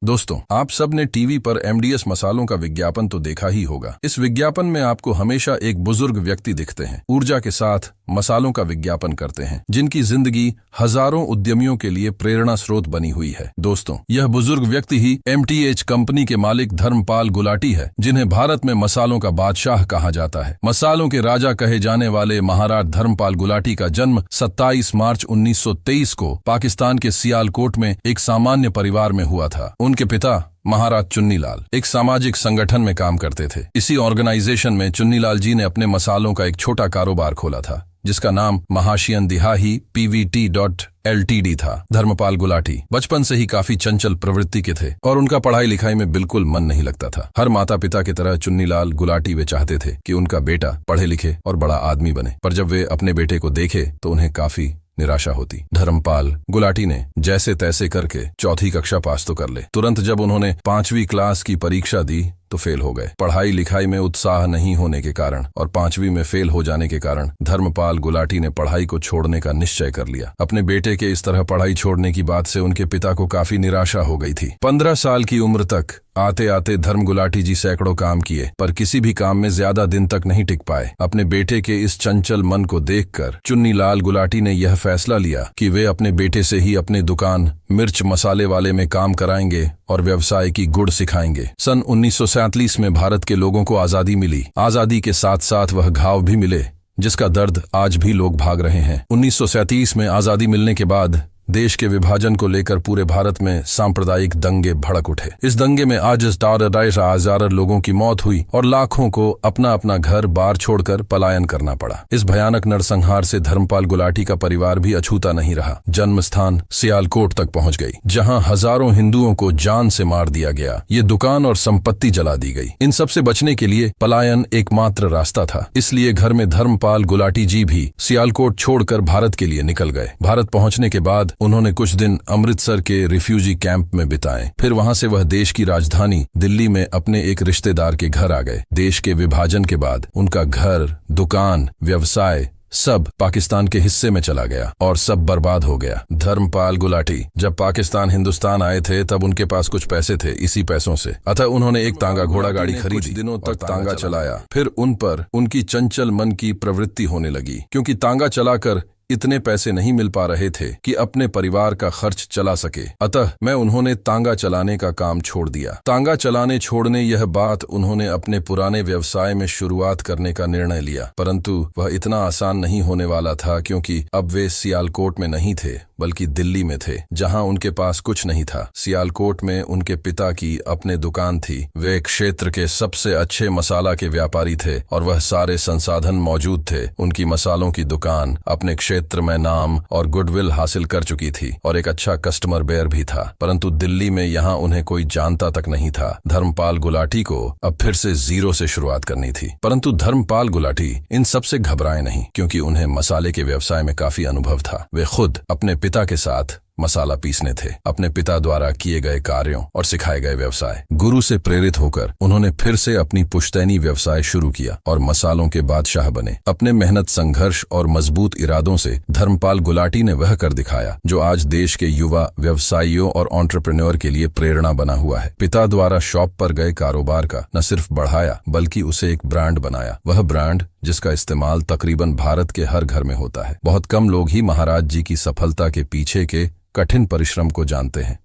दोस्तों, आप सब ने टीवी पर एमडीएस मसालों का विज्ञापन तो देखा ही होगा। इस विज्ञापन में आपको हमेशा एक बुजुर्ग व्यक्ति दिखते हैं, ऊर्जा के साथ मसालों का विज्ञापन करते हैं, जिनकी जिंदगी हजारों उद्यमियों के लिए प्रेरणा स्रोत बनी हुई है। दोस्तों, यह बुजुर्ग व्यक्ति ही एमटीएच कंपनी के मालिक धर्मपाल गुलाटी है, जिन्हें भारत में मसालों का बादशाह कहा जाता है। मसालों के राजा कहे जाने वाले महाराज धर्मपाल गुलाटी का जन्म 27 मार्च 1923 को पाकिस्तान के सियालकोट में एक सामान्य परिवार में हुआ था। उनके पिता महाराज चुन्नीलाल एक सामाजिक संगठन में काम करते थे। इसी ऑर्गेनाइजेशन में चुन्नीलाल जी ने अपने मसालों का एक छोटा कारोबार खोला था, जिसका नाम महाशियन दिहाही PVT.LTD था। धर्मपाल गुलाटी बचपन से ही काफी चंचल प्रवृत्ति के थे और उनका पढ़ाई लिखाई में बिल्कुल मन नहीं लगता था। हर माता पिता की तरह चुन्नीलाल गुलाटी वे चाहते थे कि उनका बेटा पढ़े लिखे और बड़ा आदमी बने, पर जब वे अपने बेटे को देखे तो उन्हें काफी निराशा होती। धर्मपाल गुलाटी ने जैसे तैसे करके चौथी कक्षा पास तो कर ले। तुरंत जब उन्होंने 5वीं क्लास की परीक्षा दी तो फेल हो गए। पढ़ाई लिखाई में उत्साह नहीं होने के कारण और 5वीं में फेल हो जाने के कारण धर्मपाल गुलाटी ने पढ़ाई को छोड़ने का निश्चय कर लिया। अपने बेटे के इस तरह पढ़ाई छोड़ने की बात से उनके पिता को काफी निराशा हो गई थी। 15 साल की उम्र तक आते आते धर्म गुलाटी जी सैकड़ों काम किए, पर किसी भी काम में ज्यादा दिन तक नहीं टिक पाए। अपने बेटे के इस चंचल मन को देखकर चुन्नीलाल गुलाटी ने यह फैसला लिया कि वे अपने बेटे से ही अपनी दुकान मिर्च मसाले वाले में काम कराएंगे और व्यवसाय की गुड़ सिखाएंगे। सन 1947 में भारत के लोगों को आजादी मिली। आजादी के साथ साथ वह घाव भी मिले, जिसका दर्द आज भी लोग भाग रहे हैं। 1937 में आजादी मिलने के बाद देश के विभाजन को लेकर पूरे भारत में सांप्रदायिक दंगे भड़क उठे। इस दंगे में हजार लोगों की मौत हुई और लाखों को अपना अपना घर बार छोड़कर पलायन करना पड़ा। इस भयानक नरसंहार से धर्मपाल गुलाटी का परिवार भी अछूता नहीं रहा। जन्म स्थान सियालकोट तक पहुंच गई, जहां हजारों हिंदुओं को जान से मार दिया गया। ये दुकान और संपत्ति जला दी गई। इन सब से बचने के लिए पलायन एकमात्र रास्ता था। इसलिए घर में धर्मपाल गुलाटी जी भी सियालकोट छोड़कर भारत के लिए निकल गए। भारत पहुंचने के बाद उन्होंने कुछ दिन अमृतसर के रिफ्यूजी कैंप में बिताए। फिर वहां से वह देश की राजधानी दिल्ली में अपने एक रिश्तेदार के घर आ गए। देश के विभाजन के बाद उनका घर, दुकान, व्यवसाय सब पाकिस्तान के हिस्से में चला गया और सब बर्बाद हो गया। धर्मपाल गुलाटी जब पाकिस्तान हिंदुस्तान आए थे तब उनके पास कुछ पैसे थे। इसी पैसों से अतः उन्होंने एक तांगा घोड़ा गाड़ी खरीदी। दिनों तक तांगा चलाया। फिर उन पर उनकी चंचल मन की प्रवृत्ति होने लगी, क्योंकि तांगा चलाकर इतने पैसे नहीं मिल पा रहे थे कि अपने परिवार का खर्च चला सके। अतः मैं उन्होंने तांगा चलाने का काम छोड़ दिया। तांगा चलाने छोड़ने यह बात उन्होंने अपने पुराने व्यवसाय में शुरुआत करने का निर्णय लिया, परंतु वह इतना आसान नहीं होने वाला था, क्योंकि अब वे सियालकोट में नहीं थे बल्कि दिल्ली में थे, जहां उनके पास कुछ नहीं था। सियालकोट में उनके पिता की अपने दुकान थी। वे क्षेत्र के सबसे अच्छे मसाला के व्यापारी थे और वह सारे संसाधन मौजूद थे। उनकी मसालों की दुकान अपने क्षेत्र में नाम और गुडविल हासिल कर चुकी थी और एक अच्छा कस्टमर बेयर भी था, परंतु दिल्ली में यहाँ उन्हें कोई जानता तक नहीं था। धर्मपाल गुलाटी को अब फिर से जीरो से शुरुआत करनी थी, परंतु धर्मपाल गुलाटी इन सब से घबराए नहीं, क्योंकि उन्हें मसाले के व्यवसाय में काफी अनुभव था। वे खुद अपने पिता के साथ मसाला पीसने थे। अपने पिता द्वारा किए गए कार्यों और सिखाए गए व्यवसाय गुरु से प्रेरित होकर उन्होंने फिर से अपनी पुश्तैनी व्यवसाय शुरू किया और मसालों के बादशाह बने। अपने मेहनत, संघर्ष और मजबूत इरादों से धर्मपाल गुलाटी ने वह कर दिखाया जो आज देश के युवा व्यवसायियों और एंटरप्रेन्योर के लिए प्रेरणा बना हुआ है। पिता द्वारा शॉप पर गए कारोबार का न सिर्फ बढ़ाया बल्कि उसे एक ब्रांड बनाया। वह ब्रांड जिसका इस्तेमाल तकरीबन भारत के हर घर में होता है। बहुत कम लोग ही महाराज जी की सफलता के पीछे के कठिन परिश्रम को जानते हैं।